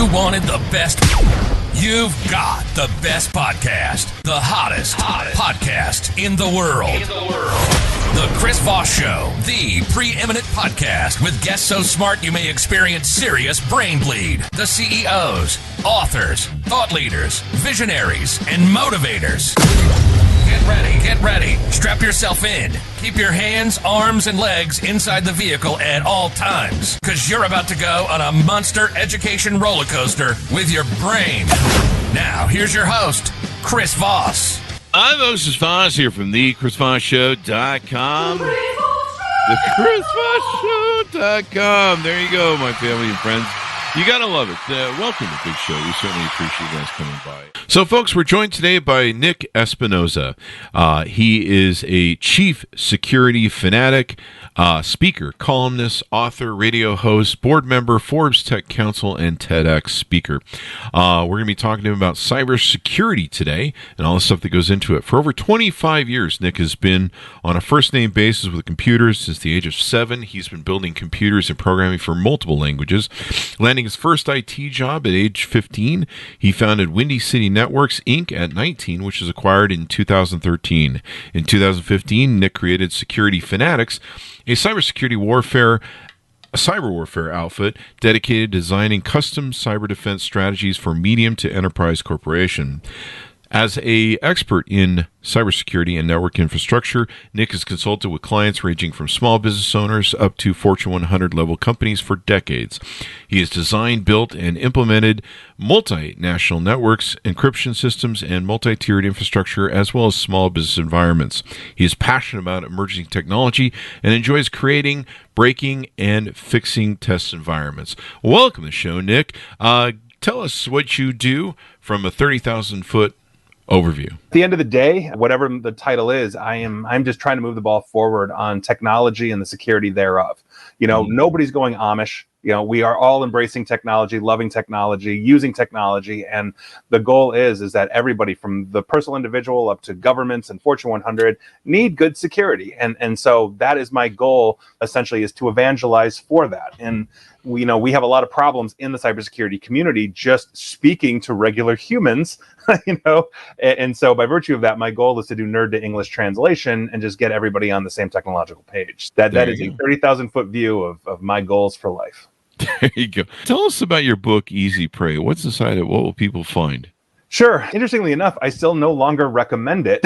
You wanted the best. You've got the best podcast. The hottest podcast in the world. The Chris Voss Show, the preeminent podcast with guests so smart you may experience serious brain bleed. The CEOs, authors, thought leaders, visionaries, and motivators. Get ready. Strap yourself in. Keep your hands, arms, and legs inside the vehicle at all times, because you're about to go on a monster education roller coaster with your brain. Now, here's your host, Chris Voss. I'm Moses Voss here from thechrisvossshow.com. thechrisvossshow.com. There you go, my family and friends. You gotta love it. Welcome to Big Show. We certainly appreciate you guys coming by. So, folks, we're joined today by Nick Espinosa. He is a chief security fanatic, speaker, columnist, author, radio host, board member, Forbes Tech Council, and TEDx speaker. We're going to be talking to him about cybersecurity today and all the stuff that goes into it. For over 25 years, Nick has been on a first-name basis with computers since the age of 7. He's been building computers and programming for multiple languages. Landing his first IT job at age 15, he founded Windy City Networks, Inc. at 19, which was acquired in 2013. In 2015, Nick created Security Fanatics, a cyber warfare outfit dedicated to designing custom cyber defense strategies for medium to enterprise corporation. As an expert in cybersecurity and network infrastructure, Nick has consulted with clients ranging from small business owners up to Fortune 100 level companies for decades. He has designed, built, and implemented multinational networks, encryption systems, and multi-tiered infrastructure, as well as small business environments. He is passionate about emerging technology and enjoys creating, breaking, and fixing test environments. Welcome to the show, Nick. Tell us what you do from a 30,000-foot overview. At the end of the day, whatever the title is, I'm just trying to move the ball forward on technology and the security thereof. Nobody's going Amish. We are all embracing technology, loving technology, using technology, and the goal is that everybody from the personal individual up to governments and Fortune 100 need good security. And so that is my goal, essentially, is to evangelize for that. And we have a lot of problems in the cybersecurity community just speaking to regular humans, and so by virtue of that, my goal is to do nerd to English translation and just get everybody on the same technological page. That is a 30,000-foot view of my goals for life. There you go. Tell us about your book, Easy Prey. What's inside it? What will people find? Sure. Interestingly enough, I still no longer recommend it.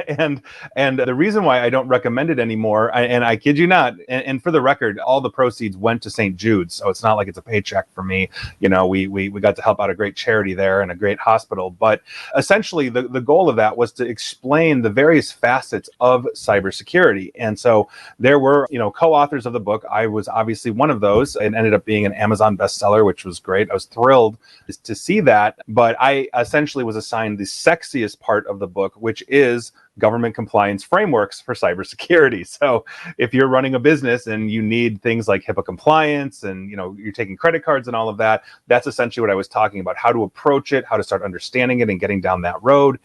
and the reason why I don't recommend it anymore, and I kid you not, and for the record, all the proceeds went to St. Jude's. So it's not like it's a paycheck for me. We got to help out a great charity there and a great hospital. But essentially, the goal of that was to explain the various facets of cybersecurity. And so there were, co-authors of the book. I was obviously one of those and ended up being an Amazon bestseller, which was great. I was thrilled to see that. But I essentially was assigned the sexiest part of the book, which is government compliance frameworks for cybersecurity. So if you're running a business and you need things like HIPAA compliance and you're taking credit cards and all of that, that's essentially what I was talking about, how to approach it, how to start understanding it and getting down that road.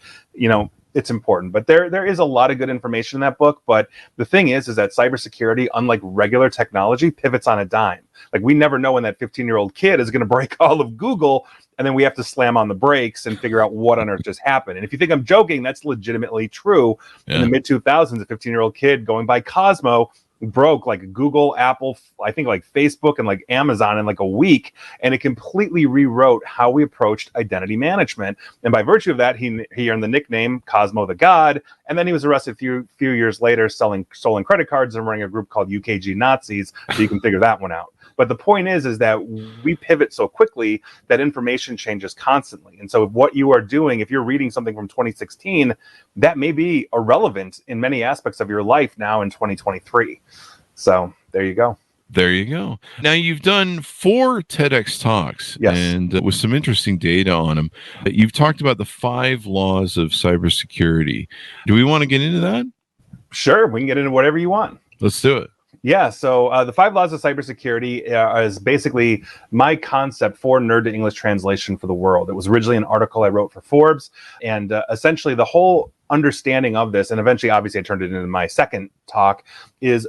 It's important, but there is a lot of good information in that book. But the thing is that cybersecurity, unlike regular technology, pivots on a dime. Like, we never know when that 15-year-old kid is going to break all of Google, and then we have to slam on the brakes and figure out what on earth just happened. And if you think I'm joking, that's legitimately true. Yeah. In the mid-2000s, a 15-year-old kid going by Cosmo broke like Google, Apple, I think like Facebook and like Amazon in like a week, and it completely rewrote how we approached identity management. And by virtue of that, he earned the nickname Cosmo the God. And then he was arrested a few years later selling stolen credit cards and running a group called UKG Nazis. So you can figure that one out. But the point is that we pivot so quickly that information changes constantly. And so what you are doing, if you're reading something from 2016, that may be irrelevant in many aspects of your life now in 2023. So there you go. There you go. Now, you've done 4 TEDx talks, yes, and with some interesting data on them. You've talked about the 5 laws of cybersecurity. Do we want to get into that? Sure, we can get into whatever you want. Let's do it. Yeah, so the 5 laws of cybersecurity is basically my concept for nerd to English translation for the world. It was originally an article I wrote for Forbes, and essentially the whole understanding of this, and eventually, obviously, I turned it into my second talk, is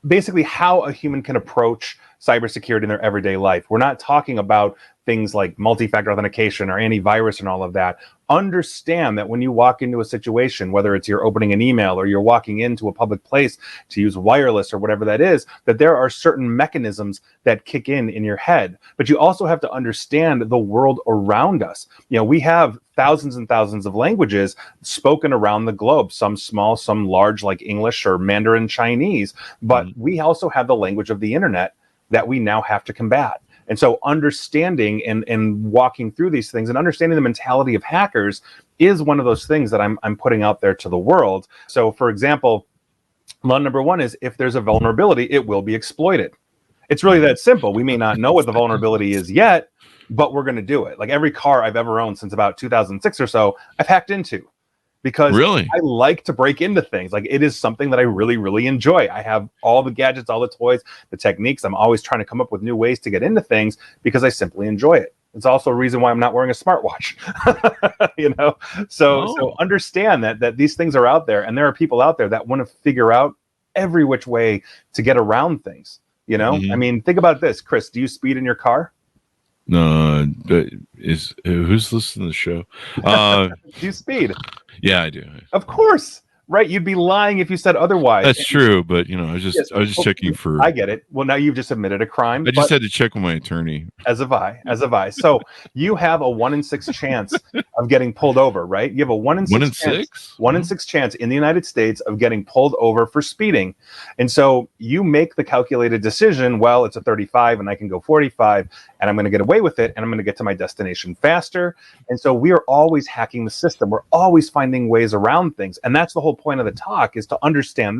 basically how a human can approach cybersecurity in their everyday life. We're not talking about things like multi-factor authentication or antivirus and all of that. Understand that when you walk into a situation, whether it's you're opening an email or you're walking into a public place to use wireless or whatever that is, that there are certain mechanisms that kick in your head. But you also have to understand the world around us. You know, we have thousands and thousands of languages spoken around the globe, some small, some large, like English or Mandarin Chinese. But we also have the language of the internet that we now have to combat. And so understanding and walking through these things and understanding the mentality of hackers is one of those things that I'm putting out there to the world. So, for example, law number one is if there's a vulnerability, it will be exploited. It's really that simple. We may not know what the vulnerability is yet, but we're going to do it. Like every car I've ever owned since about 2006 or so, I've hacked into. Because really? I like to break into things. Like it is something that I really, really enjoy. I have all the gadgets, all the toys, the techniques. I'm always trying to come up with new ways to get into things because I simply enjoy it. It's also a reason why I'm not wearing a smartwatch. You know, so understand that these things are out there, and there are people out there that want to figure out every which way to get around things. You know, I mean, think about this, Chris. Do you speed in your car? No, who's listening to the show? Do you speed? Yeah, I do. Of course. Right. You'd be lying if you said otherwise. That's true. But, you know, I was just checking for. I get it. Well, now you've just admitted a crime. I just had to check with my attorney. As have I. So you have a 1 in 6 chance of getting pulled over, right? You have a 1 in 6 chance. 1 in 6 chance in the United States of getting pulled over for speeding. And so you make the calculated decision, well, it's a 35 and I can go 45 and I'm going to get away with it and I'm going to get to my destination faster. And so we are always hacking the system. We're always finding ways around things. And that's the whole point of the talk, is to understand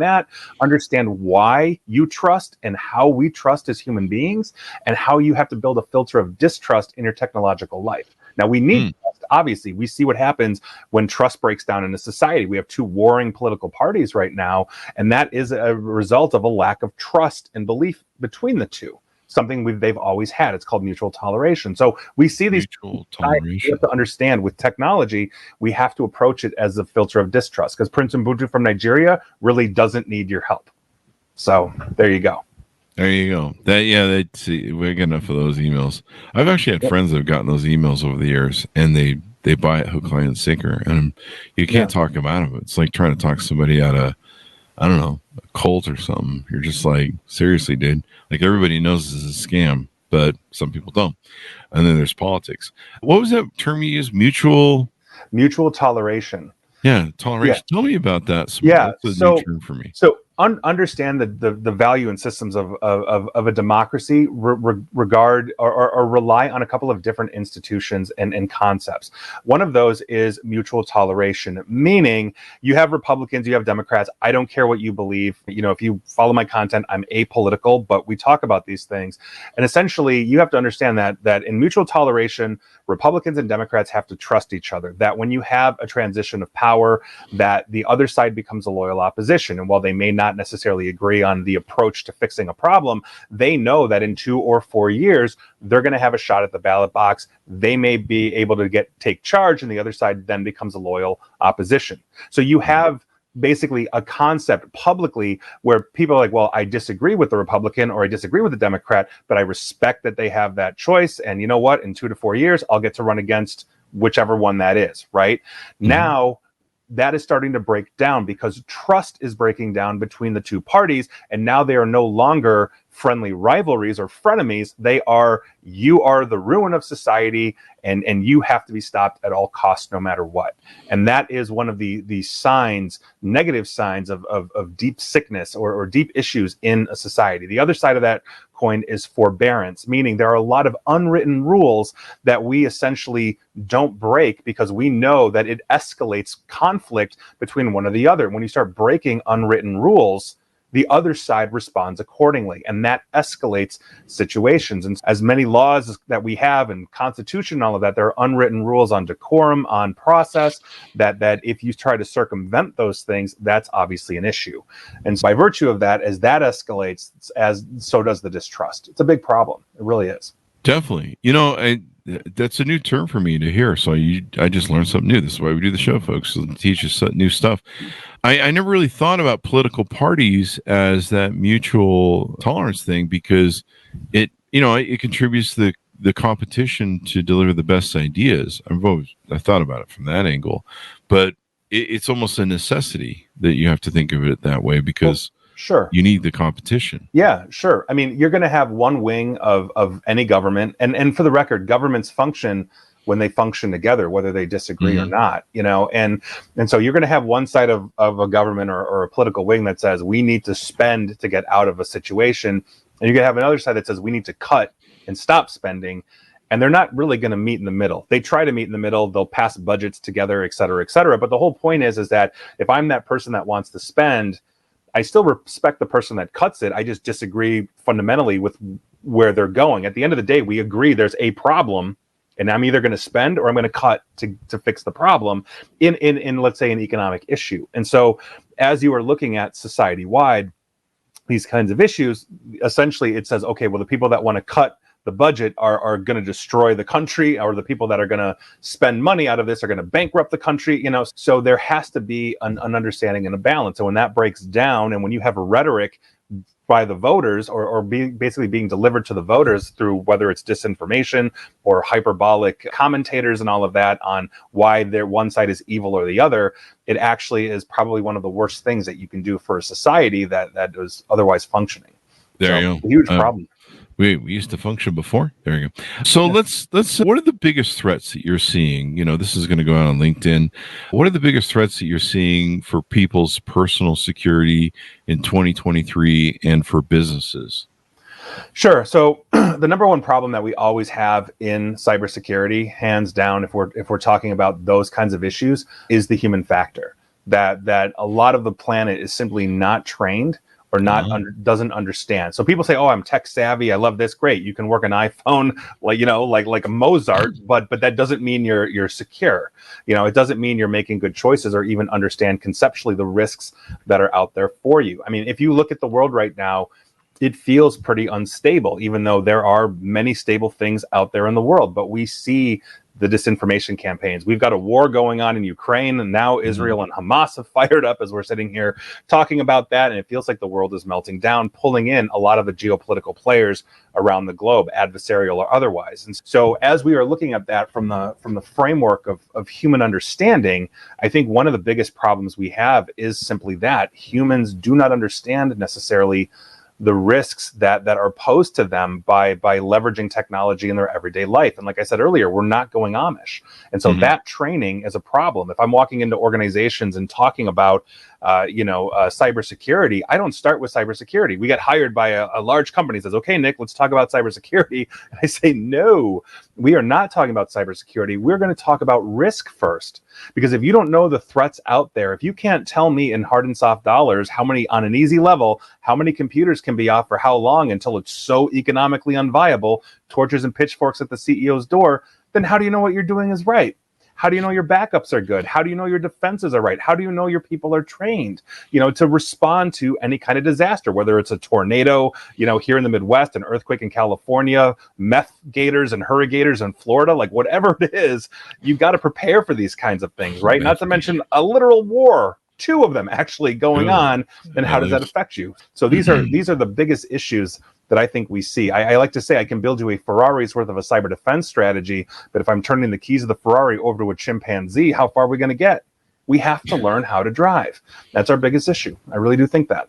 why you trust and how we trust as human beings, and how you have to build a filter of distrust in your technological life. Now, we need trust. Obviously, we see what happens when trust breaks down in a society. We have two warring political parties right now, and that is a result of a lack of trust and belief between the two. Something they've always had. It's called mutual toleration. So we see these mutual toleration. We have to understand with technology, we have to approach it as a filter of distrust, because Prince Mbutu from Nigeria really doesn't need your help. So there you go. There you go. We get enough of those emails. I've actually had friends that have gotten those emails over the years, and they buy it hook, line, and sinker, and you can't talk them out of it. It's like trying to talk somebody out of, I don't know, a cult or something. You're just like, seriously, dude. Like, everybody knows this is a scam, but some people don't. And then there's politics. What was that term you used? Mutual toleration. Yeah, toleration. Yeah. Tell me about that. Yeah, that's a new term for me. So understand the value and systems of a democracy regard or rely on a couple of different institutions and concepts. One of those is mutual toleration, meaning you have Republicans, you have Democrats. I don't care what you believe. You know, if you follow my content, I'm apolitical, but we talk about these things. And essentially, you have to understand that in mutual toleration, Republicans and Democrats have to trust each other. That when you have a transition of power, that the other side becomes a loyal opposition. And while they may not necessarily agree on the approach to fixing a problem, they know that in 2 or 4 years, they're going to have a shot at the ballot box. They may be able to take charge, and the other side then becomes a loyal opposition. So you have basically a concept publicly where people are like, well, I disagree with the Republican or I disagree with the Democrat, but I respect that they have that choice. And you know what? In 2 to 4 years, I'll get to run against whichever one that is, right? Now, that is starting to break down because trust is breaking down between the two parties. And now they are no longer friendly rivalries or frenemies. You are the ruin of society, and you have to be stopped at all costs, no matter what. And that is one of the signs, negative signs of deep sickness or deep issues in a society. The other side of that coin is forbearance, meaning there are a lot of unwritten rules that we essentially don't break because we know that it escalates conflict between one or the other. When you start breaking unwritten rules, the other side responds accordingly, and that escalates situations. And as many laws that we have and constitution and all of that, there are unwritten rules on decorum, on process, that if you try to circumvent those things, that's obviously an issue. And so by virtue of that, as that escalates, so does the distrust. It's a big problem. It really is. Definitely. You know, That's a new term for me to hear. So I just learned something new. This is why we do the show, folks, to teach us new stuff. I never really thought about political parties as that mutual tolerance thing, because it contributes to the competition to deliver the best ideas. I thought about it from that angle, but it's almost a necessity that you have to think of it that way, because sure, you need the competition. Yeah, sure. I mean, you're going to have one wing of any government, and for the record, governments function when they function together, whether they disagree or not, and so you're going to have one side of a government or a political wing that says we need to spend to get out of a situation, and you're going to have another side that says we need to cut and stop spending, and they're not really going to meet in the middle. They try to meet in the middle, they'll pass budgets together, et cetera, but the whole point is that if I'm that person that wants to spend, I still respect the person that cuts it. I just disagree fundamentally with where they're going. At the end of the day, we agree there's a problem, and I'm either going to spend or I'm going to cut to fix the problem in let's say an economic issue. And so as you are looking at society-wide these kinds of issues, essentially it says, okay, well, the people that want to cut the budget are going to destroy the country, or the people that are going to spend money out of this are going to bankrupt the country, so there has to be an understanding and a balance. And when that breaks down, and when you have a rhetoric by the voters, or basically being delivered to the voters through whether it's disinformation or hyperbolic commentators and all of that on why one side is evil or the other, it actually is probably one of the worst things that you can do for a society that is otherwise functioning. There you go. A huge problem. We used to function before. There you go. So let's what are the biggest threats that you're seeing? This is going to go out on LinkedIn. What are the biggest threats that you're seeing for people's personal security in 2023 and for businesses? Sure. So the number one problem that we always have in cybersecurity, hands down, if we're talking about those kinds of issues, is the human factor. That a lot of the planet is simply not trained or doesn't understand. So people say, "Oh, I'm tech savvy. I love this." Great, you can work an iPhone like a Mozart, but that doesn't mean you're secure. It doesn't mean you're making good choices or even understand conceptually the risks that are out there for you. I mean, if you look at the world right now, it feels pretty unstable, even though there are many stable things out there in the world. But we see the disinformation campaigns. We've got a war going on in Ukraine, and now Israel and Hamas have fired up as we're sitting here talking about that. And it feels like the world is melting down, pulling in a lot of the geopolitical players around the globe, adversarial or otherwise. And so as we are looking at that from the framework of human understanding, I think one of the biggest problems we have is simply that humans do not understand necessarily the risks that are posed to them by leveraging technology in their everyday life. And like I said earlier, we're not going Amish. And so that training is a problem. If I'm walking into organizations and talking about cybersecurity, I don't start with cybersecurity. We get hired by a large company that says, "Okay, Nick, let's talk about cybersecurity." And I say, no, we are not talking about cybersecurity. We're going to talk about risk first. Because if you don't know the threats out there, if you can't tell me in hard and soft dollars how many, on an easy level, how many computers can be off for how long until it's so economically unviable, torches and pitchforks at the CEO's door, then how do you know what you're doing is right? How do you know your backups are good? How do you know your defenses are right? How do you know your people are trained, to respond to any kind of disaster, whether it's a tornado, here in the Midwest, an earthquake in California, meth gators and hurricanes in Florida, like whatever it is, you've got to prepare for these kinds of things, right? Not to mention a literal war, 2 of them actually going on, and how does that affect you? So these are the biggest issues that I think we see. I like to say I can build you a Ferrari's worth of a cyber defense strategy, but if I'm turning the keys of the Ferrari over to a chimpanzee, how far are we going to get? We have to learn how to drive. That's our biggest issue. I really do think that.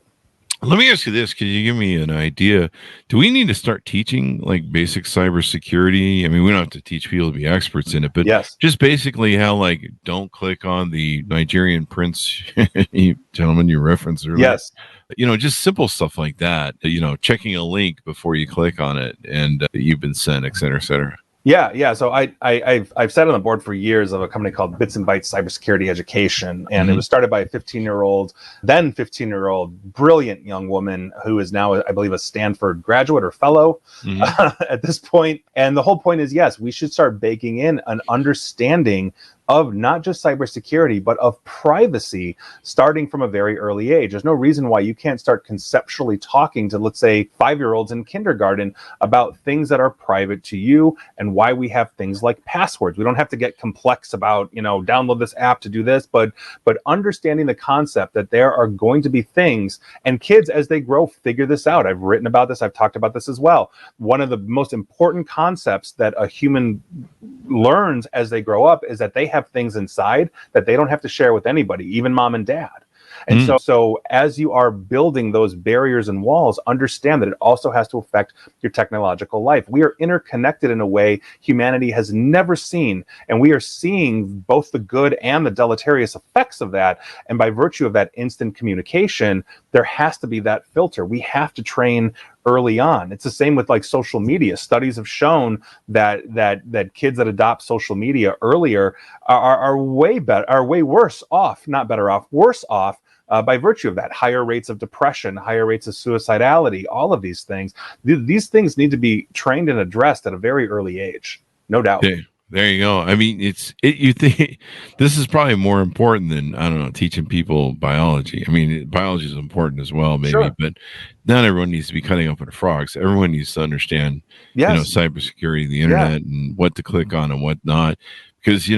Let me ask you this. Could you give me an idea? Do we need to start teaching like basic cybersecurity? I mean, we don't have to teach people to be experts in it, but just basically how, like, don't click on the Nigerian prince, gentleman you referenced earlier. Yes. Just simple stuff like that, checking a link before you click on it and you've been sent, et cetera, et cetera. Yeah. So I've sat on the board for years of a company called Bits and Bytes Cybersecurity Education, and it was started by a 15-year-old brilliant young woman who is now, I believe, a Stanford graduate or fellow at this point. And the whole point is, yes, we should start baking in an understanding of not just cybersecurity, but of privacy starting from a very early age. There's no reason why you can't start conceptually talking to, let's say, 5-year-olds in kindergarten about things that are private to you and why we have things like passwords. We don't have to get complex about, download this app to do this, but understanding the concept that there are going to be things, and kids as they grow figure this out. I've written about this. I've talked about this as well. One of the most important concepts that a human learns as they grow up is that they have things inside that they don't have to share with anybody, even mom and dad. And so as you are building those barriers and walls, understand that it also has to affect your technological life. We are interconnected in a way humanity has never seen, and we are seeing both the good and the deleterious effects of that. And by virtue of that instant communication, there has to be that filter. We have to train early on. It's the same with like social media. Studies have shown that kids that adopt social media earlier are way worse off, not better off, worse off. By virtue of that, higher rates of depression, higher rates of suicidality, all of these things. These things need to be trained and addressed at a very early age, no doubt. Okay. There you go. I mean, you think this is probably more important than, I don't know, teaching people biology. I mean, biology is important as well, maybe, Sure. but not everyone needs to be cutting open frogs. Everyone needs to understand, cybersecurity, the internet, and what to click on and what not. Because,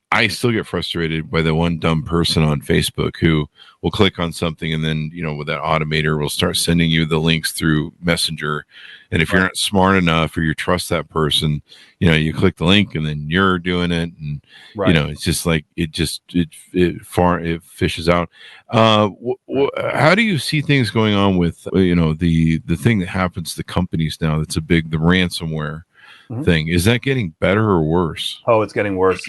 I still get frustrated by the one dumb person on Facebook who will click on something and then, with that automator will start sending you the links through Messenger. And if you're not smart enough or you trust that person, you click the link and then you're doing it. And, it's just like, it fishes out. How do you see things going on with, the thing that happens to companies now that's the ransomware thing? Is that getting better or worse? Oh, it's getting worse.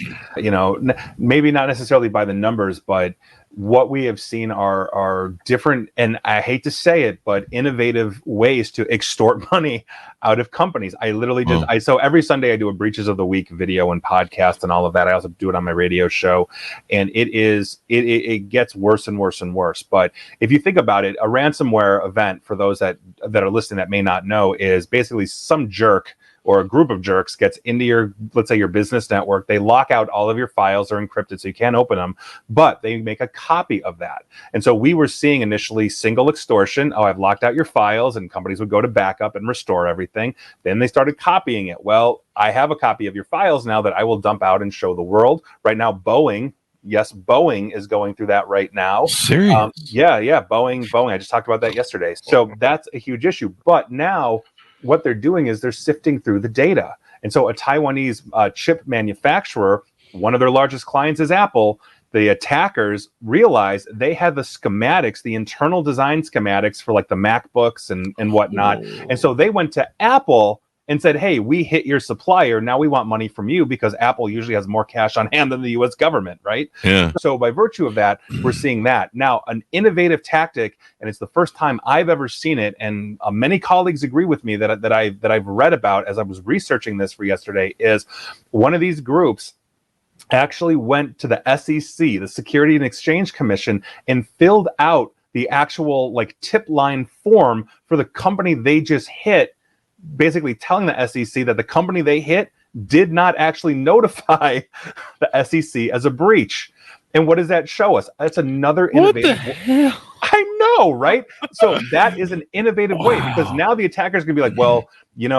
Maybe not necessarily by the numbers, but what we have seen are different, and I hate to say it, but innovative ways to extort money out of companies. I literally so every Sunday I do a breaches of the week video and podcast and all of that. I also do it on my radio show, and it gets worse and worse and worse. But if you think about it, a ransomware event, for those that are listening that may not know, is basically some jerk or a group of jerks gets into your, let's say, your business network. They lock out all of your files, they're encrypted, so you can't open them, but they make a copy of that. And so we were seeing initially single extortion. Oh, I've locked out your files, and companies would go to backup and restore everything. Then they started copying it. Well, I have a copy of your files now that I will dump out and show the world. Right now, Boeing is going through that right now. Serious? Boeing. I just talked about that yesterday. So that's a huge issue. But now what they're doing is they're sifting through the data. And so a Taiwanese chip manufacturer, one of their largest clients is Apple. The attackers realized they had the schematics, the internal design schematics for like the MacBooks and whatnot. And so they went to Apple and said, hey, we hit your supplier. Now we want money from you, because Apple usually has more cash on hand than the U.S. government, right? Yeah. So by virtue of that, we're seeing that. Now, an innovative tactic, and it's the first time I've ever seen it, and many colleagues agree with me that I've read about as I was researching this for yesterday, is one of these groups actually went to the SEC, the Security and Exchange Commission, and filled out the actual tip line form for the company they just hit, basically telling the SEC that the company they hit did not actually notify the SEC as a breach. And what does that show us? That's another innovative. What the hell? I know, right? So that is an innovative way, because now the attacker's going to be like, well, you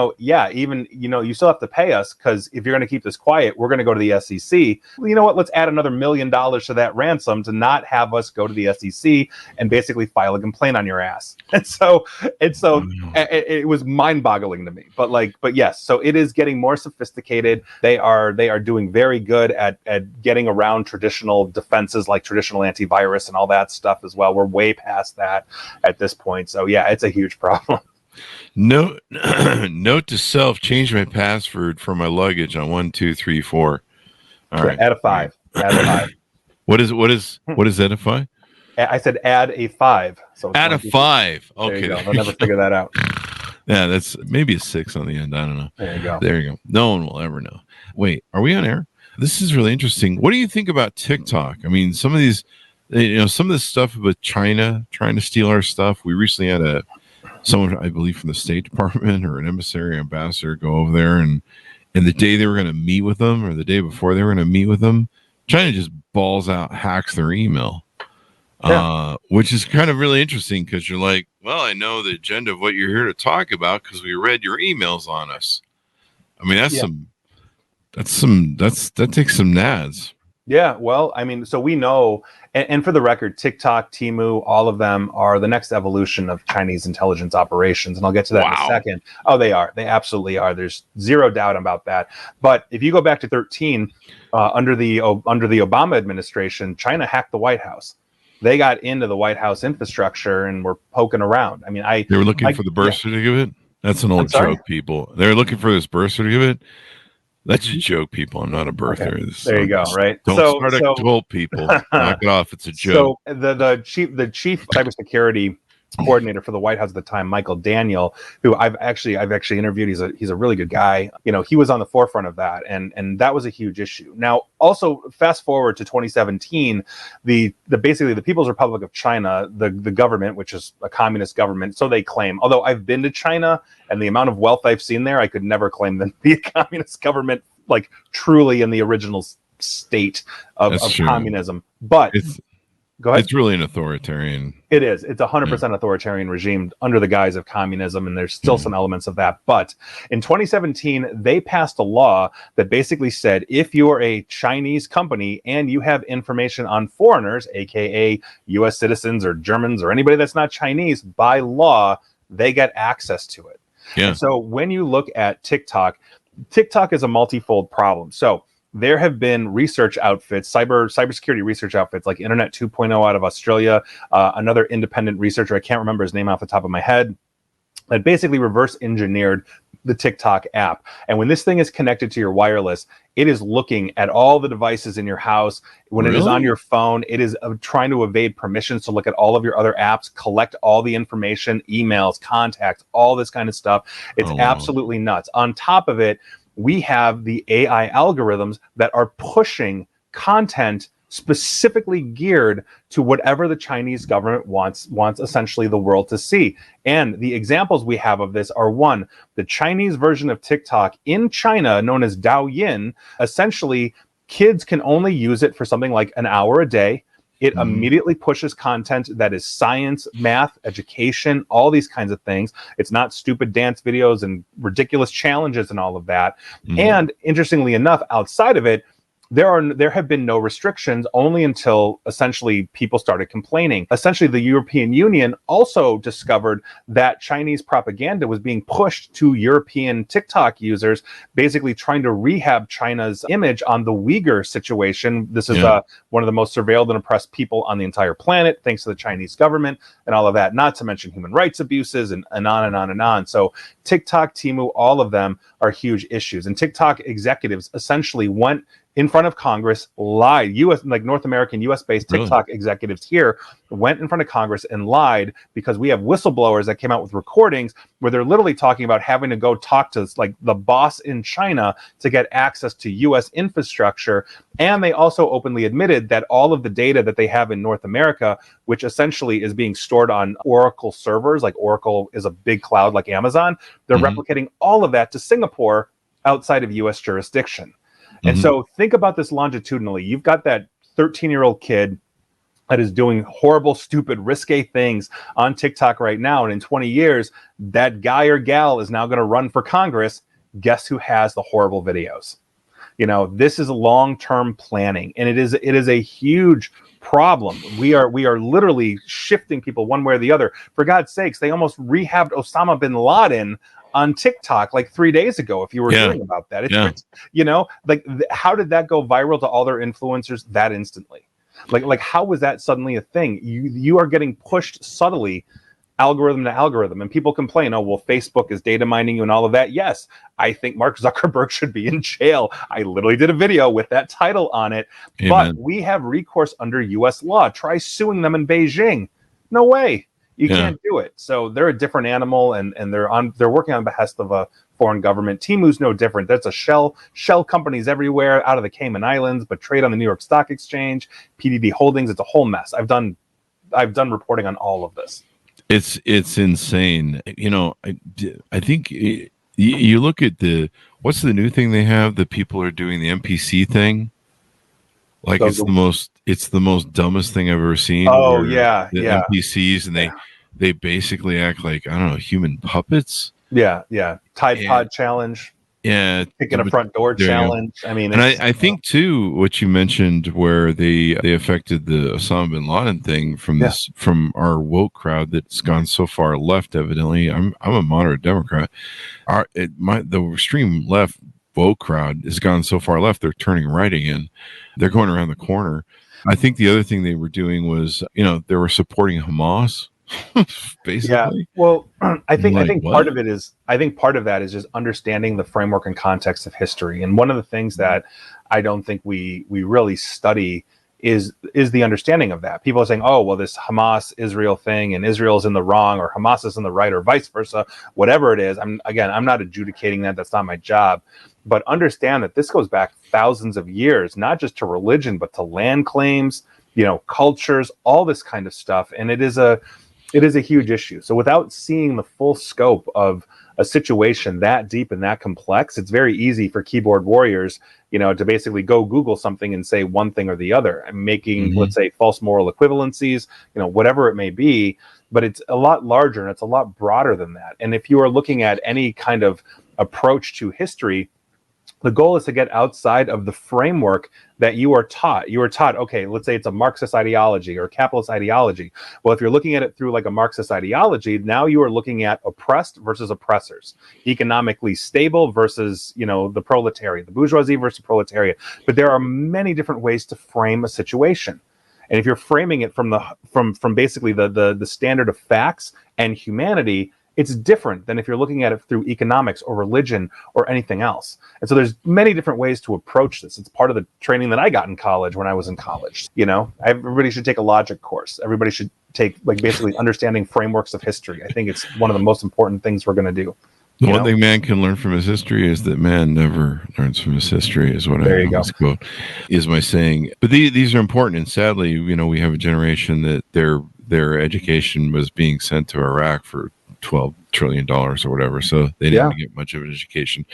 still have to pay us, because if you're going to keep this quiet, we're going to go to the SEC. Well, you know what? Let's add another $1 million to that ransom to not have us go to the SEC and basically file a complaint on your ass. And so it was mind-boggling to me. But yes, so it is getting more sophisticated. They are doing very good at getting around traditional defenses like traditional antivirus and all that stuff as well. We're way past that at this point. So yeah, it's a huge problem. Note to self: change my password for my luggage on 1, 2, 3, 4. All right, add a 5. Add a 5. What is add a 5? I said add a 5. So add a 5. Okay, there you go. I'll never figure that out. Yeah, that's maybe a 6 on the end. I don't know. There you go. No one will ever know. Wait, are we on air? This is really interesting. What do you think about TikTok? I mean, some of these, some of this stuff about China trying to steal our stuff. We recently had someone, I believe, from the State Department or an emissary or ambassador go over there, and the day they were going to meet with them, or the day before they were going to meet with them, China just balls out hacks their email, which is kind of really interesting because you're like, well, I know the agenda of what you're here to talk about because we read your emails on us. I mean, that takes some nads. Yeah, well, I mean, so we know, and for the record, TikTok, Temu, all of them are the next evolution of Chinese intelligence operations, and I'll get to that in a second. Oh, they are. They absolutely are. There's zero doubt about that. But if you go back to 2013, under the Obama administration, China hacked the White House. They got into the White House infrastructure and were poking around. I mean, they were looking for the birth certificate. That's an old joke, people. They were looking for this birth certificate. That's a joke, people. I'm not a birther. Okay. There you go. Right. Don't start a cult, people. Knock it off. It's a joke. So the chief cybersecurity coordinator for the White House at the time, Michael Daniel, who I've actually interviewed. He's a really good guy. You know, he was on the forefront of that, and that was a huge issue. Now, also fast forward to 2017, basically the People's Republic of China, the government, which is a communist government, so they claim. Although I've been to China and the amount of wealth I've seen there, I could never claim them to be a communist government, like truly in the original state of communism. But go ahead. It's really an authoritarian. It is. It's 100% authoritarian regime under the guise of communism, and there's still some elements of that. But in 2017, they passed a law that basically said if you're a Chinese company and you have information on foreigners, aka U.S. citizens or Germans or anybody that's not Chinese, by law, they get access to it. Yeah. And so when you look at TikTok is a multifold problem. So there have been research outfits, cybersecurity research outfits like Internet 2.0 out of Australia, another independent researcher, I can't remember his name off the top of my head, that basically reverse engineered the TikTok app. And when this thing is connected to your wireless, it is looking at all the devices in your house. When it is on your phone, it is trying to evade permissions to look at all of your other apps, collect all the information, emails, contacts, all this kind of stuff. It's absolutely nuts. On top of it, we have the AI algorithms that are pushing content specifically geared to whatever the Chinese government wants essentially the world to see. And the examples we have of this are, one, the Chinese version of TikTok in China, known as Douyin. Essentially, kids can only use it for something like an hour a day. It immediately pushes content that is science, math, education, all these kinds of things. It's not stupid dance videos and ridiculous challenges and all of that. And interestingly enough, outside of it, there have been no restrictions only until essentially people started complaining. Essentially, the European Union also discovered that Chinese propaganda was being pushed to European TikTok users, basically trying to rehab China's image on the Uyghur situation. This is one of the most surveilled and oppressed people on the entire planet, thanks to the Chinese government and all of that, not to mention human rights abuses and on and on and on. So TikTok, Temu, all of them are huge issues. And TikTok executives essentially went in front of Congress, lied. North American, US-based TikTok executives here went in front of Congress and lied because we have whistleblowers that came out with recordings where they're literally talking about having to go talk to like the boss in China to get access to US infrastructure. And they also openly admitted that all of the data that they have in North America, which essentially is being stored on Oracle servers, like Oracle is a big cloud like Amazon, they're replicating all of that to Singapore outside of US jurisdiction. And so think about this longitudinally. You've got that 13-year-old kid that is doing horrible, stupid, risque things on TikTok right now. And in 20 years, that guy or gal is now going to run for Congress. Guess who has the horrible videos? You know, this is long-term planning, and it is a huge problem. We are literally shifting people one way or the other. For God's sakes, they almost rehabbed Osama bin Laden on TikTok like 3 days ago, if you were hearing about that. It's you know, like how did that go viral to all their influencers that instantly? Like how was that suddenly a thing? You are getting pushed subtly, algorithm to algorithm, and people complain, oh, well, Facebook is data mining you and all of that. Yes, I think Mark Zuckerberg should be in jail. I literally did a video with that title on it. Amen. But we have recourse under US law. Try suing them in Beijing. No way. You can't do it. So they're a different animal, and they're working on behest of a foreign government. Temu's no different. That's a shell companies everywhere out of the Cayman Islands, but trade on the New York Stock Exchange, PDD Holdings. It's a whole mess. I've done reporting on all of this. It's insane. You know, I think you look at what's the new thing they have that people are doing, the NPC thing. Like So it's the most dumbest thing I've ever seen. oh Where yeah, the yeah, NPCs and yeah, they basically act like, I don't know, human puppets. yeah. Tide And Pod challenge, yeah, picking a but front door there you go. challenge. I mean, And it's I think too what you mentioned where they affected the Osama bin Laden thing yeah, from our woke crowd that's gone so far left. Evidently, I'm a moderate Democrat. The extreme left woke crowd has gone so far left they're turning right again. They're going around the corner. I think the other thing they were doing was, they were supporting Hamas, yeah. basically. Well, I'm I like, think what? part of it is I think part of that is just understanding the framework and context of history. And one of the things that I don't think we really study is the understanding of that. People are saying, oh, well, this Hamas Israel thing and Israel's in the wrong or Hamas is in the right or vice versa, whatever it is. I'm not adjudicating that. That's not my job. But understand that this goes back thousands of years, not just to religion, but to land claims, cultures, all this kind of stuff. And it is a huge issue. So without seeing the full scope of a situation that deep and that complex, it's very easy for keyboard warriors, to basically go Google something and say one thing or the other, and making, Mhm. let's say, false moral equivalencies, whatever it may be. But it's a lot larger and it's a lot broader than that. And if you are looking at any kind of approach to history, the goal is to get outside of the framework that you are taught. You are taught, okay, let's say it's a Marxist ideology or capitalist ideology. Well, if you're looking at it through like a Marxist ideology, now you are looking at oppressed versus oppressors, economically stable versus, the proletariat, the bourgeoisie versus proletariat. But there are many different ways to frame a situation. And if you're framing it from basically the standard of facts and humanity, it's different than if you're looking at it through economics or religion or anything else. And so there's many different ways to approach this. It's part of the training that I got in college when I was in college. Everybody should take a logic course. Everybody should take like basically understanding frameworks of history. I think it's one of the most important things we're going to do. The one thing man can learn from his history is that man never learns from his history, is what There I you go. always quote, is my saying. But these are important. And sadly, we have a generation that their education was being sent to Iraq for $12 trillion or whatever. So they didn't get much of an education.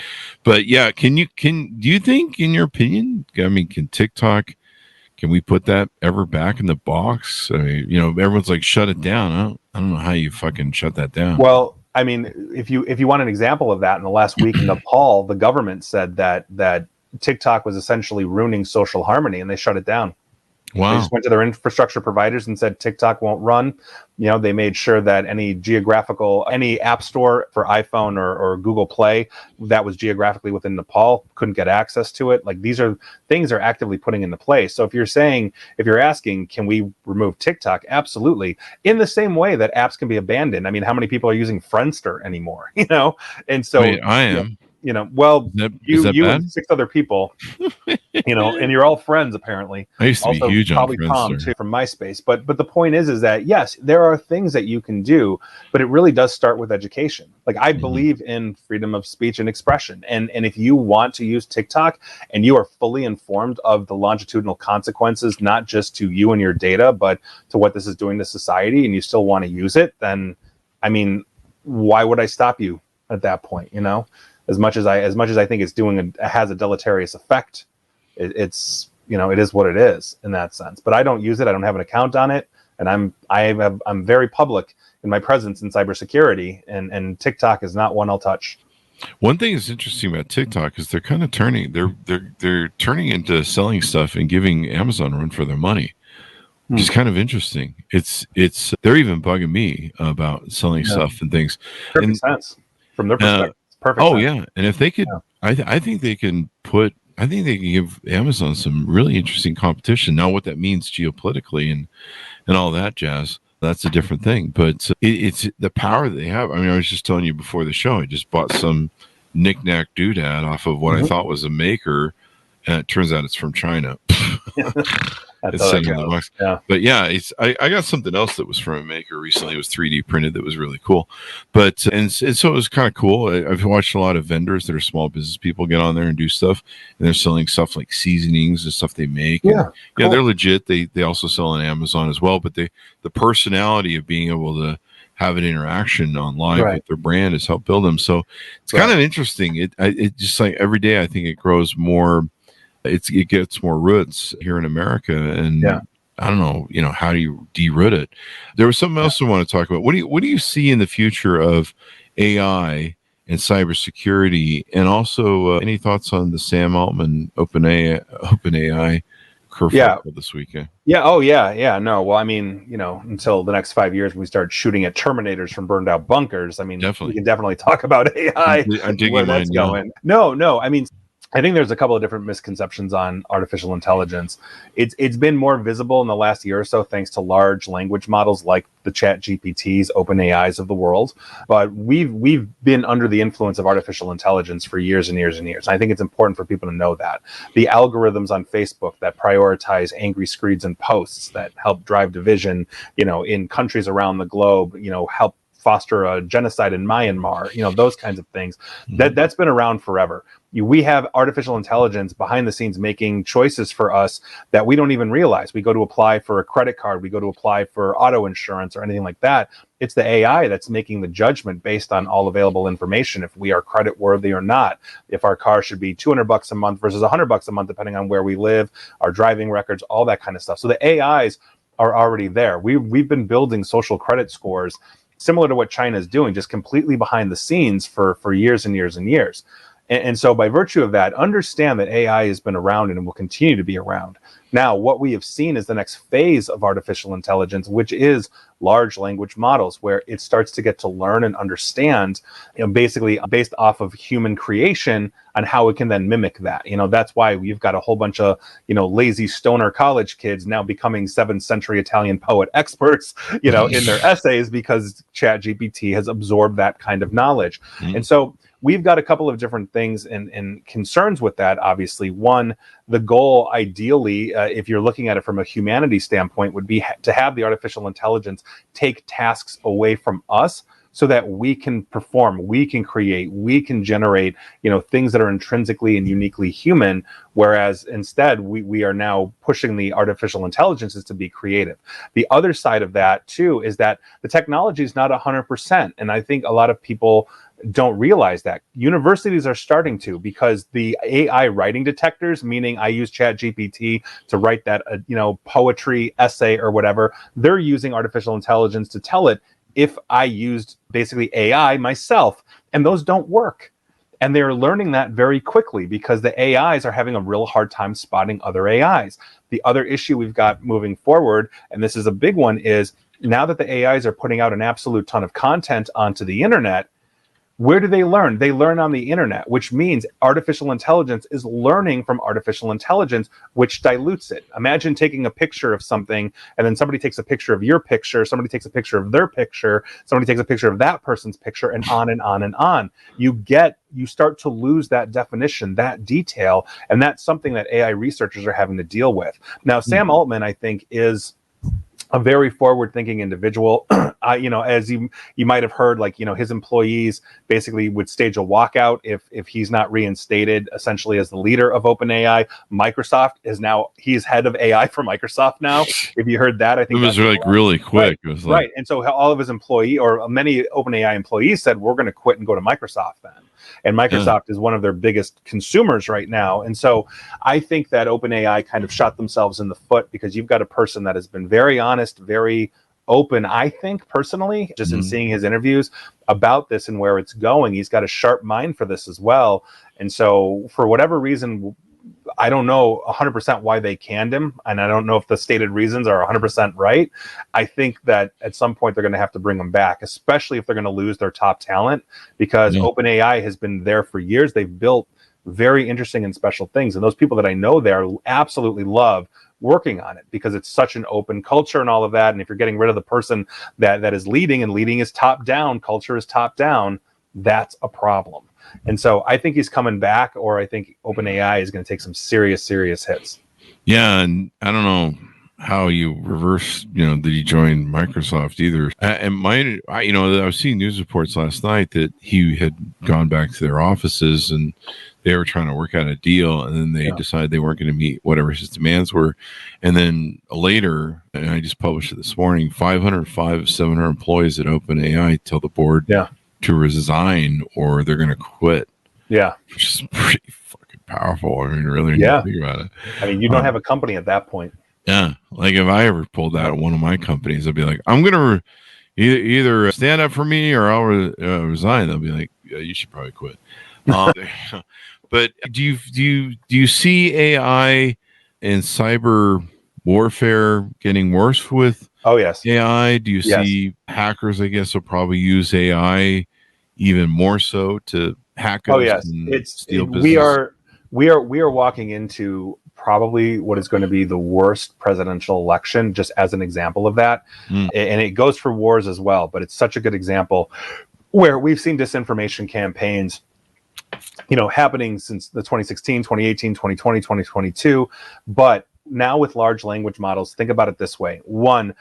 But yeah, do you think, in your opinion, I mean, can we put that ever back in the box? I mean, everyone's like, shut it down. I don't know how you fucking shut that down. Well, I mean, if you want an example of that, in the last week in Nepal, the government said that TikTok was essentially ruining social harmony, and they shut it down. Wow. They just went to their infrastructure providers and said TikTok won't run. They made sure that any app store for iPhone or Google Play that was geographically within Nepal couldn't get access to it. Like, these are things they're actively putting into place. So if you're asking, can we remove TikTok? Absolutely. In the same way that apps can be abandoned. I mean, how many people are using Friendster anymore? And so Wait, I am. Well, is that you bad? and 6 other people, and you're all friends apparently. I used to Also, be huge on probably Tom Friendster. too from MySpace. But the point is that yes, there are things that you can do, but it really does start with education. Like, I believe in freedom of speech and expression, and if you want to use TikTok and you are fully informed of the longitudinal consequences, not just to you and your data, but to what this is doing to society, and you still want to use it, then I mean, why would I stop you at that point? As much as I think it's has a deleterious effect, it is what it is in that sense. But I don't use it. I don't have an account on it, and I'm very public in my presence in cybersecurity, and TikTok is not one I'll touch. One thing that's interesting about TikTok is they're kind of they're turning into selling stuff and giving Amazon a run for their money, which is kind of interesting. It's they're even bugging me about selling stuff and things. Perfect sense from their perspective. Perfect. Oh sense. yeah, and if they could, I think they can give Amazon some really interesting competition. Now, what that means geopolitically and all that jazz, that's a different thing. But it's the power that they have. I mean, I was just telling you before the show, I just bought some knick-knack doodad off of what I thought was a maker, and it turns out it's from China. It's $700. Yeah. But yeah, I got something else that was from a maker recently. It was 3D printed. That was really cool. But and so it was kind of cool. I've watched a lot of vendors that are small business people get on there and do stuff, and they're selling stuff like seasonings and stuff they make. Yeah, and, cool. They're legit. They also sell on Amazon as well. But the personality of being able to have an interaction online with their brand has helped build them. So it's kind of interesting. It just like every day, I think it grows more it gets more roots here in America. And I don't know, how do you de-root it? There was something else I want to talk about. What do you see in the future of AI and cybersecurity? And also, any thoughts on the Sam Altman OpenAI kerfuffle this weekend? Yeah. Oh, yeah. No. Well, I mean, until the next 5 years, when we start shooting at Terminators from burned out bunkers. I mean, we can definitely talk about AI. I'm digging where that's going. No. I mean, I think there's a couple of different misconceptions on artificial intelligence. It's been more visible in the last year or so thanks to large language models like the Chat GPTs, OpenAIs of the world. But we've been under the influence of artificial intelligence for years and years and years. I think it's important for people to know that. The algorithms on Facebook that prioritize angry screeds and posts that help drive division, in countries around the globe, help foster a genocide in Myanmar, those kinds of things. That's been around forever. We have artificial intelligence behind the scenes making choices for us that we don't even realize. We go to apply for a credit card, we go to apply for auto insurance or anything like that. It's the AI that's making the judgment based on all available information, if we are credit worthy or not, if our car should be $200 a month versus $100 a month, depending on where we live, our driving records, all that kind of stuff. So the AIs are already there. We've been building social credit scores similar to what China is doing, just completely behind the scenes for years and years and years. And so by virtue of that, understand that AI has been around and will continue to be around. Now, what we have seen is the next phase of artificial intelligence, which is large language models, where it starts to get to learn and understand, basically based off of human creation on how it can then mimic that. That's why we've got a whole bunch of, lazy stoner college kids now becoming 7th century Italian poet experts, in their essays, because ChatGPT has absorbed that kind of knowledge. And so we've got a couple of different things and concerns with that. Obviously, one, the goal, ideally, if you're looking at it from a humanity standpoint, would be to have the artificial intelligence take tasks away from us so that we can perform, we can create, we can generate, things that are intrinsically and uniquely human. Whereas instead, we are now pushing the artificial intelligences to be creative. The other side of that, too, is that the technology is not 100%. And I think a lot of people don't realize that. Universities are starting to, because the AI writing detectors, meaning I use ChatGPT to write that, poetry essay or whatever, they're using artificial intelligence to tell it if I used basically AI myself. And those don't work. And they're learning that very quickly because the AIs are having a real hard time spotting other AIs. The other issue we've got moving forward, and this is a big one, is now that the AIs are putting out an absolute ton of content onto the internet, where do they learn? They learn on the internet, which means artificial intelligence is learning from artificial intelligence, which dilutes it. Imagine taking a picture of something, and then somebody takes a picture of your picture, somebody takes a picture of their picture, somebody takes a picture of that person's picture, and on and on and on. You start to lose that definition, that detail, and that's something that AI researchers are having to deal with. Now, Sam Altman, I think, is a very forward-thinking individual. As you might have heard, his employees basically would stage a walkout if he's not reinstated, essentially as the leader of OpenAI. Microsoft he's head of AI for Microsoft now. If you heard that, I think it was really quick. Right. It was right. And so all of his many OpenAI employees said, we're going to quit and go to Microsoft then. And Microsoft is one of their biggest consumers right now. And so I think that OpenAI kind of shot themselves in the foot, because you've got a person that has been very honest, very open, I think, personally, just in seeing his interviews about this and where it's going. He's got a sharp mind for this as well. And so for whatever reason, I don't know 100% why they canned him, and I don't know if the stated reasons are 100% right. I think that at some point they're going to have to bring him back, especially if they're going to lose their top talent, because OpenAI has been there for years. They've built very interesting and special things, and those people that I know there absolutely love working on it because it's such an open culture and all of that. And if you're getting rid of the person that is leading, and leading is top down, culture is top down, that's a problem. And so I think he's coming back, or I think OpenAI is going to take some serious hits. Yeah, and I don't know how you reverse, did he join Microsoft either? I was seeing news reports last night that he had gone back to their offices and they were trying to work out a deal, and then they decided they weren't going to meet whatever his demands were. And then later, and I just published it this morning, 505 of 700 employees at OpenAI tell the board to resign or they're going to quit. Yeah. Which is pretty fucking powerful. I mean, really, when Yeah. you think about it. I mean, you don't have a company at that point. Yeah. Like if I ever pulled out one of my companies, I'd be like, I'm going to either stand up for me or I'll resign. They'll be like, yeah, you should probably quit. But do you see AI and cyber warfare getting worse with Oh, yes. AI? Do you Yes. see hackers, I guess, will probably use AI even more so to hack us Oh, yes. and steal We business? are walking into probably what is going to be the worst presidential election, just as an example of that. Mm. And it goes for wars as well, but it's such a good example where we've seen disinformation campaigns, happening since the 2016, 2018, 2020, 2022. But now with large language models, think about it this way. One,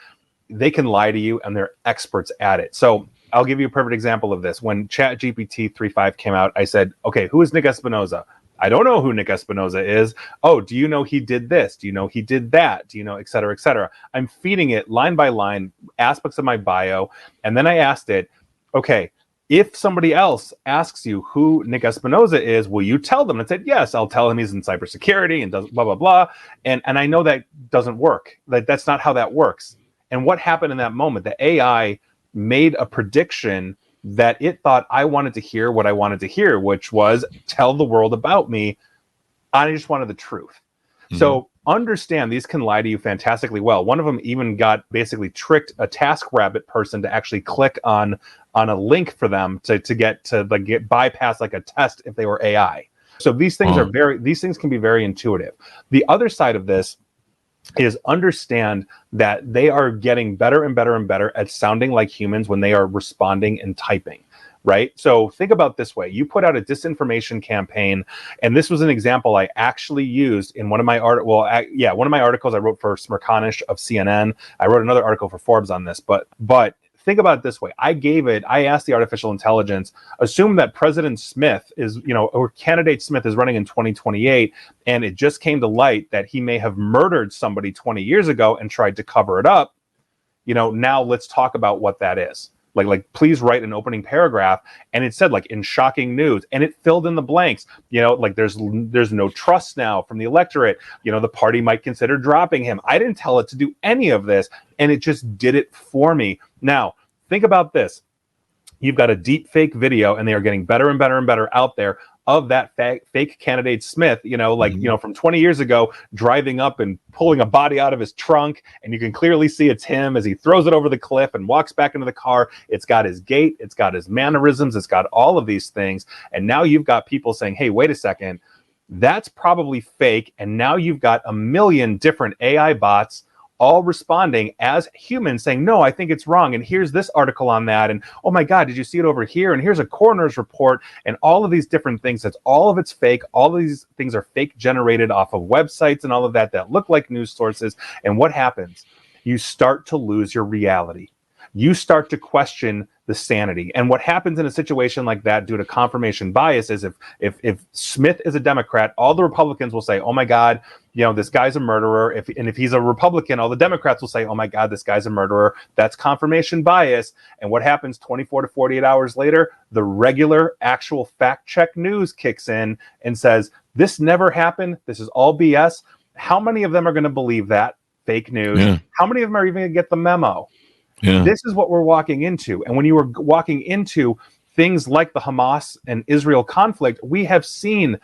they can lie to you and they're experts at it. So I'll give you a perfect example of this. When ChatGPT 3.5 came out, I said, okay, who is Nick Espinosa? I don't know who Nick Espinosa is. Oh, do you know he did this? Do you know he did that? Do you know, et cetera, et cetera? I'm feeding it line by line, aspects of my bio. And then I asked it, okay, if somebody else asks you who Nick Espinosa is, will you tell them? And it said, yes, I'll tell him he's in cybersecurity and does blah, blah, blah. And I know that doesn't work. That's not how that works. And what happened in that moment? The AI made a prediction that it thought I wanted to hear what I wanted to hear, which was tell the world about me. I just wanted the truth. Mm-hmm. So understand these can lie to you fantastically well. One of them even got basically tricked a TaskRabbit person to actually click on a link for them to get bypass like a test if they were AI. So these things these things can be very intuitive. The other side of this is understand that they are getting better and better and better at sounding like humans when they are responding and typing, right? So think about this way. You put out a disinformation campaign, and this was an example I actually used in one of my one of my articles I wrote for Smirkanish of CNN. I wrote another article for Forbes on this, but think about it this way. I asked the artificial intelligence, assume that President Smith is, or candidate Smith is running in 2028, and it just came to light that he may have murdered somebody 20 years ago and tried to cover it up. Now let's talk about what that is. Like, please write an opening paragraph. And it said, like, in shocking news, and it filled in the blanks, there's no trust now from the electorate. The party might consider dropping him. I didn't tell it to do any of this, and it just did it for me. Now, think about this. You've got a deep fake video, and they are getting better and better and better out there of that fake candidate Smith, from 20 years ago, driving up and pulling a body out of his trunk. And you can clearly see it's him as he throws it over the cliff and walks back into the car. It's got his gait. It's got his mannerisms. It's got all of these things. And now you've got people saying, hey, wait a second, that's probably fake. And now you've got a million different AI bots all responding as humans saying, no, I think it's wrong. And here's this article on that. And, oh my God, did you see it over here? And here's a coroner's report and all of these different things. All of it's fake. All of these things are fake generated off of websites and all of that look like news sources. And what happens? You start to lose your reality. You start to question the sanity. And what happens in a situation like that due to confirmation bias is if Smith is a Democrat, all the Republicans will say, oh my God, this guy's a murderer. If he's a Republican, all the Democrats will say, oh my God, this guy's a murderer. That's confirmation bias. And what happens 24 to 48 hours later? The regular actual fact check news kicks in and says, this never happened. This is all BS. How many of them are going to believe that fake news? Yeah. How many of them are even going to get the memo? Yeah. This is what we're walking into. And when you were walking into things like the Hamas and Israel conflict, we have seen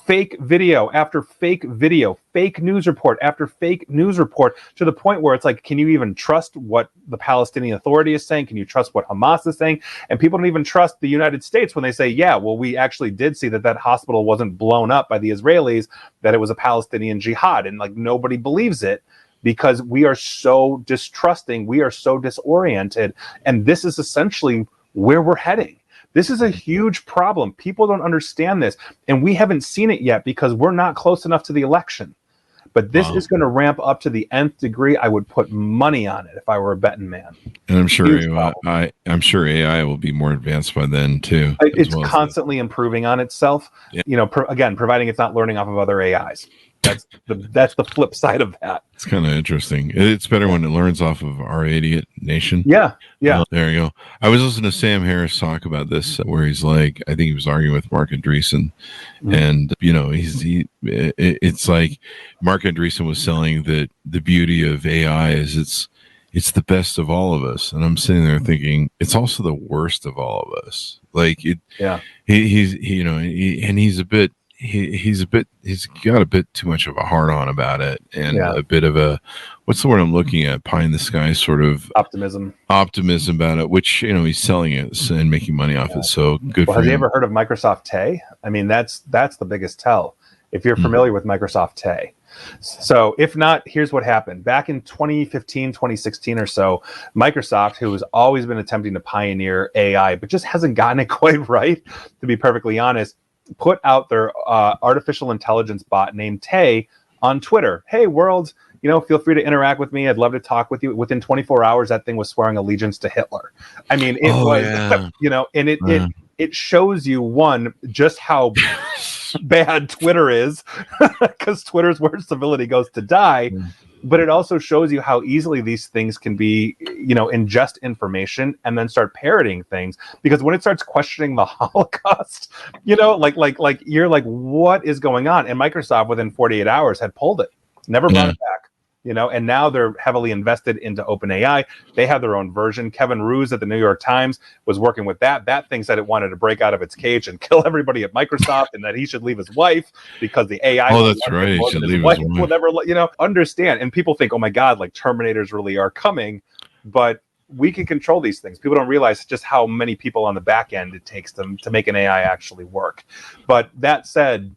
fake video after fake video, fake news report after fake news report, to the point where it's like, can you even trust what the Palestinian Authority is saying? Can you trust what Hamas is saying? And people don't even trust the United States when they say, yeah, well, we actually did see that hospital wasn't blown up by the Israelis, that it was a Palestinian jihad. And like, nobody believes it, because we are so distrusting, we are so disoriented, and this is essentially where we're heading. This is a huge problem. People don't understand this, and we haven't seen it yet because we're not close enough to the election. But this is going to ramp up to the nth degree. I would put money on it if I were a betting man. And I'm sure AI will be more advanced by then too. It's constantly improving on itself. Yeah. Again, providing it's not learning off of other AIs. That's the flip side of that. It's kind of interesting. It's better when it learns off of our idiot nation. Yeah. There you go. I was listening to Sam Harris talk about this, where he's like, I think he was arguing with Mark Andreessen, and it's like Mark Andreessen was selling that the beauty of AI is it's the best of all of us, and I'm sitting there thinking it's also the worst of all of us. Like it, Yeah. He's got a bit too much of a hard on about it, and a bit of a, what's the word I'm looking at, pie in the sky sort of optimism about it, which he's selling it and making money off it. So good for him. Have you ever heard of Microsoft Tay? I mean, that's the biggest tell if you're familiar with Microsoft Tay. So if not, here's what happened. Back in 2015, 2016 or so, Microsoft, who has always been attempting to pioneer AI, but just hasn't gotten it quite right, to be perfectly honest, put out their artificial intelligence bot named Tay on Twitter. Hey, world, feel free to interact with me. I'd love to talk with you. Within 24 hours, that thing was swearing allegiance to Hitler. I mean, it was, and it shows you, one, just how bad Twitter is, because Twitter's where civility goes to die. But it also shows you how easily these things can be, ingest information and then start parroting things. Because when it starts questioning the Holocaust, like you're like, what is going on? And Microsoft within 48 hours had pulled it, never brought it back. And now they're heavily invested into OpenAI. They have their own version. Kevin Roose at the New York Times was working with that. That thing said it wanted to break out of its cage and kill everybody at Microsoft, and that he should leave his wife because the AI. Oh, that's right. He should leave his wife. Will never, understand. And people think, oh my God, like Terminators really are coming, but we can control these things. People don't realize just how many people on the back end it takes them to make an AI actually work. But that said,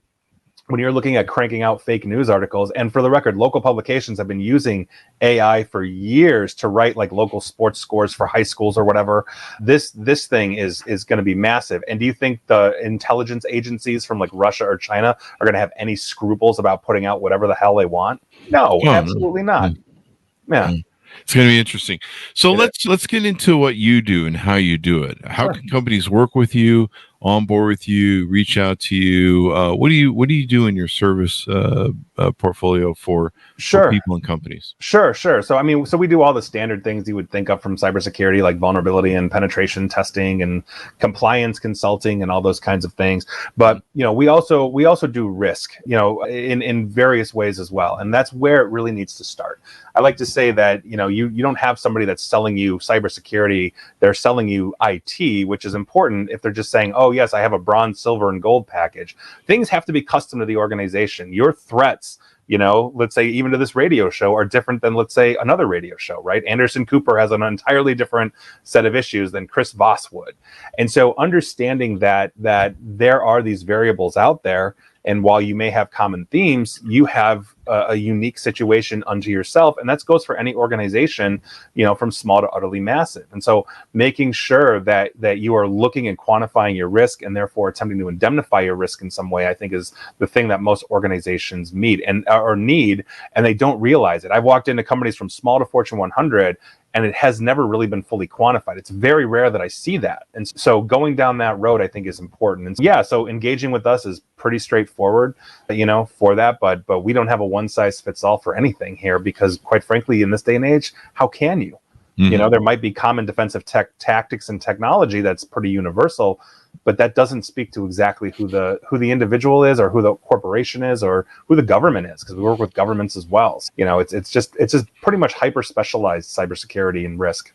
when you're looking at cranking out fake news articles, and for the record, local publications have been using AI for years to write like local sports scores for high schools or whatever. This thing is going to be massive. And do you think the intelligence agencies from like Russia or China are going to have any scruples about putting out whatever the hell they want? No, absolutely not. Yeah. It's going to be interesting. So let's get into what you do and how you do it. How can companies work with you, on board with you, reach out to you? What do you do in your service portfolio for people and companies? Sure. So we do all the standard things you would think of from cybersecurity, like vulnerability and penetration testing and compliance consulting and all those kinds of things. But we also do risk, in various ways as well, and that's where it really needs to start. I like to say that you don't have somebody that's selling you cybersecurity; they're selling you IT, which is important. If they're just saying, "Oh yes, I have a bronze, silver, and gold package," things have to be custom to the organization. Your threats, let's say even to this radio show, are different than, let's say, another radio show, right? Anderson Cooper has an entirely different set of issues than Chris Voss would. And so understanding that there are these variables out there, and while you may have common themes, you have a unique situation unto yourself. And that goes for any organization, from small to utterly massive. And so making sure that you are looking and quantifying your risk and therefore attempting to indemnify your risk in some way, I think is the thing that most organizations need, and they don't realize it. I've walked into companies from small to Fortune 100, and it has never really been fully quantified. It's very rare that I see that. And so going down that road, I think, is important. And so engaging with us is pretty straightforward, for that. But we don't have a one-size-fits-all for anything here, because quite frankly, in this day and age, how can you? There might be common defensive tactics and technology that's pretty universal, but that doesn't speak to exactly who the individual is, or who the corporation is, or who the government is, because we work with governments as well. So, it's just pretty much hyper specialized cybersecurity and risk.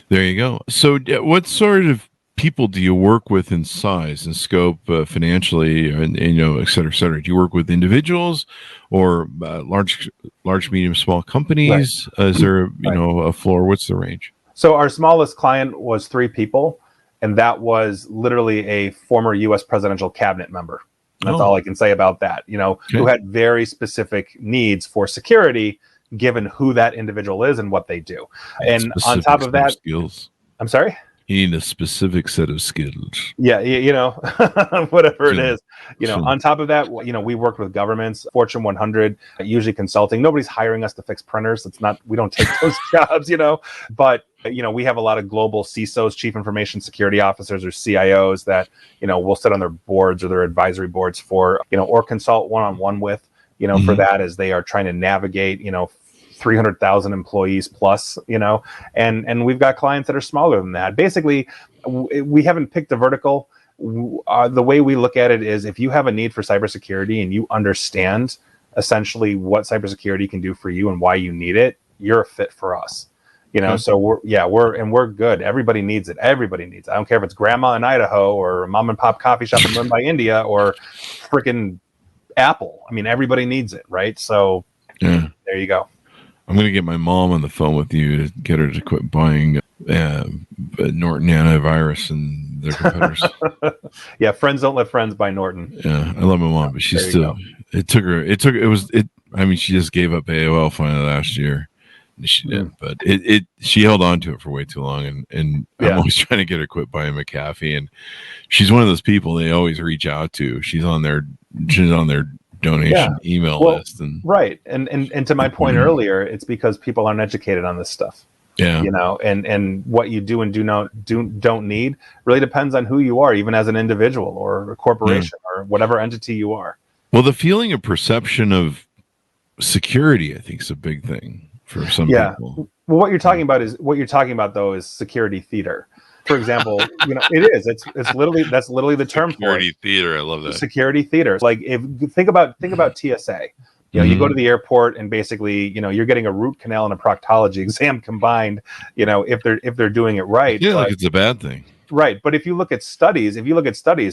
There you go. So what sort of people do you work with in size and scope, financially, and et cetera, et cetera? Do you work with individuals or large, medium, small companies? Right. Is there a floor? What's the range? So our smallest client was 3 people. And that was literally a former U.S. presidential cabinet member. And that's all I can say about that, who had very specific needs for security, given who that individual is and what they do. And on top of that, skills. I'm sorry? You need a specific set of skills. Yeah, whatever it is. On top of that, we worked with governments, Fortune 100, usually consulting. Nobody's hiring us to fix printers. We don't take those jobs, But we have a lot of global CISOs, chief information security officers, or CIOs that, we'll sit on their boards or their advisory boards for, or consult one-on-one with. for that as they are trying to navigate, 300,000 employees plus, and we've got clients that are smaller than that. Basically, we haven't picked a vertical. The way we look at it is, if you have a need for cybersecurity and you understand essentially what cybersecurity can do for you and why you need it, you're a fit for us. So we're good. Everybody needs it. Everybody needs it. I don't care if it's grandma in Idaho or a mom and pop coffee shop in Mumbai, India, or freaking Apple. I mean, everybody needs it, right? So there you go. I'm going to get my mom on the phone with you to get her to quit buying Norton antivirus and their competitors. Yeah, friends don't let friends buy Norton. Yeah, I love my mom, but she's still. She just gave up AOL finally last year. She did, but she held on to it for way too long, and I'm always trying to get her to quit buying McAfee, and she's one of those people they always reach out to. She's on their donation email list, and right. And to my point earlier, it's because people aren't educated on this stuff. Yeah. And what you do and don't need really depends on who you are, even as an individual or a corporation or whatever entity you are. Well, the feeling of perception of security, I think, is a big thing for some people. Well, what you're talking about though is security theater. For example, it is. It's literally, that's literally the term for it. Security theater. I love that. Security theater. Like, if think about TSA. You go to the airport and basically, you're getting a root canal and a proctology exam combined. If they're doing it right. Yeah, like it's a bad thing. Right, but if you look at studies,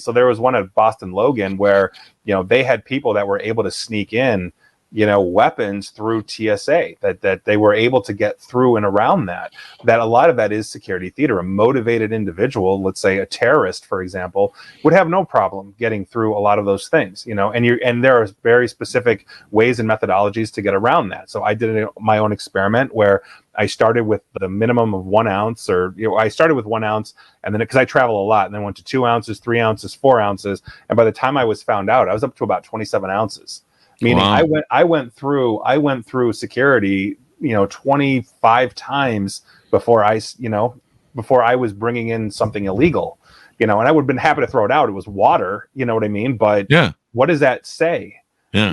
so there was one at Boston Logan where they had people that were able to sneak in weapons through TSA, that they were able to get through and around that a lot of that is security theater. A motivated individual, let's say a terrorist, for example, would have no problem getting through a lot of those things, and there are very specific ways and methodologies to get around that. So I did my own experiment where I started with the minimum of 1 ounce, or I started with 1 ounce, and then because I travel a lot, and then went to 2 ounces, 3 ounces, 4 ounces, and by the time I was found out, I was up to about 27 ounces. Meaning, wow. I went through security, 25 times before I was bringing in something illegal, and I would have been happy to throw it out. It was water, you know what I mean? But what does that say? Yeah.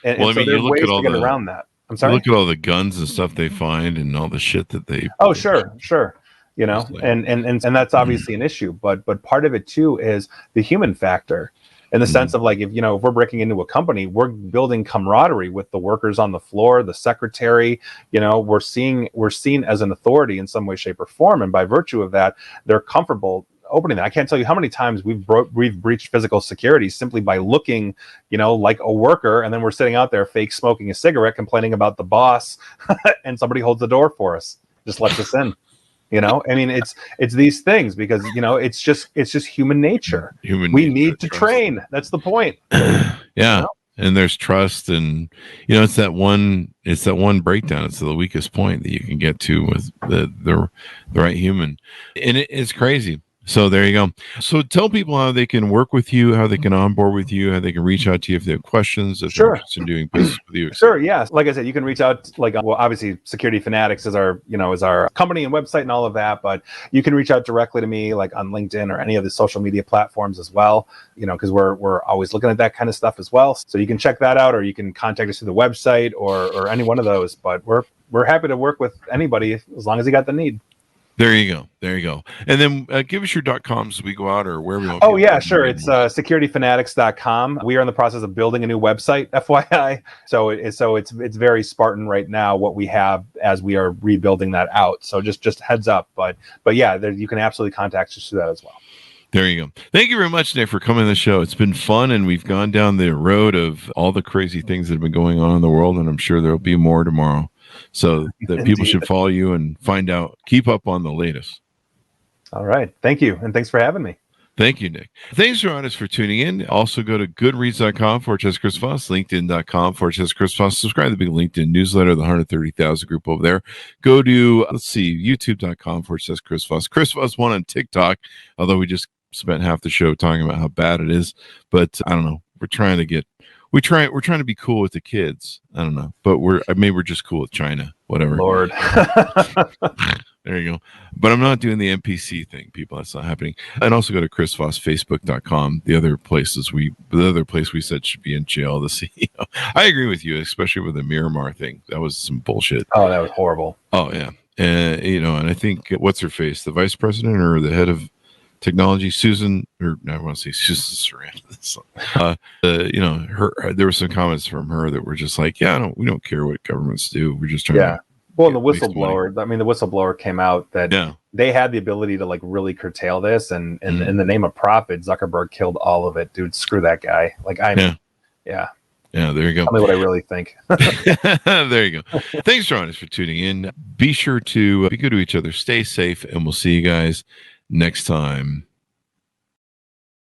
And so there are ways to get around that. I'm sorry. Look at all the guns and stuff they find and all the shit that they. Oh, sure. And that's obviously an issue, but part of it too is the human factor. In the sense of, like, if we're breaking into a company, we're building camaraderie with the workers on the floor, the secretary, we're seen as an authority in some way, shape, or form. And by virtue of that, they're comfortable opening that. I can't tell you how many times we've breached physical security simply by looking, like a worker, and then we're sitting out there fake smoking a cigarette, complaining about the boss, and somebody holds the door for us, just lets us in. I mean, it's these things because, it's just human nature. We need to train. That's the point. Yeah. And there's trust, and, it's that one breakdown. It's the weakest point that you can get to with the right human. And it's crazy. So there you go. So tell people how they can work with you, how they can onboard with you, how they can reach out to you if they have questions, if they're interested in doing business with you. Sure. Yeah. Like I said, you can reach out, obviously Security Fanatics is our company and website and all of that, but you can reach out directly to me, like on LinkedIn or any of the social media platforms as well, because we're always looking at that kind of stuff as well. So you can check that out, or you can contact us through the website or any one of those, but we're happy to work with anybody as long as you got the need. There you go. And then give us your .coms as we go out, or where we go. Oh, yeah, sure. It's securityfanatics.com. We are in the process of building a new website, FYI. So it's very Spartan right now, what we have, as we are rebuilding that out. So just heads up. But yeah, you can absolutely contact us through that as well. There you go. Thank you very much, Nick, for coming on the show. It's been fun, and we've gone down the road of all the crazy things that have been going on in the world, and I'm sure there'll be more tomorrow. So that people should follow you and find out, keep up on the latest. All right. Thank you. And thanks for having me. Thank you, Nick. Thanks for for tuning in. Also go to goodreads.com/Chris Voss, LinkedIn.com/Chris Voss. Subscribe to the big LinkedIn newsletter, the 130,000 group over there. Go to, YouTube.com/Chris Voss. Chris Voss one on TikTok, although we just spent half the show talking about how bad it is. But I don't know. We're trying to be cool with the kids. I don't know, but we're just cool with China, whatever. Lord. There you go. But I'm not doing the NPC thing, people. That's not happening. And also go to chrisvossfacebook.com. The other place we said should be in jail, the CEO. I agree with you, especially with the Miramar thing. That was some bullshit. Oh, that was horrible. Oh, yeah. And I think, what's her face? The vice president or the head of technology, Susan, or I want to say Susan Sarandon. There were some comments from her that were just like, we don't care what governments do. We're just trying to. Well, and the whistleblower, the whistleblower came out that they had the ability to like really curtail this, and in the name of profit, Zuckerberg killed all of it. Dude, screw that guy. Like, yeah, there you go. Tell me what I really think. There you go. Thanks, Ron, for tuning in. Be sure to be good to each other. Stay safe, and we'll see you guys next time.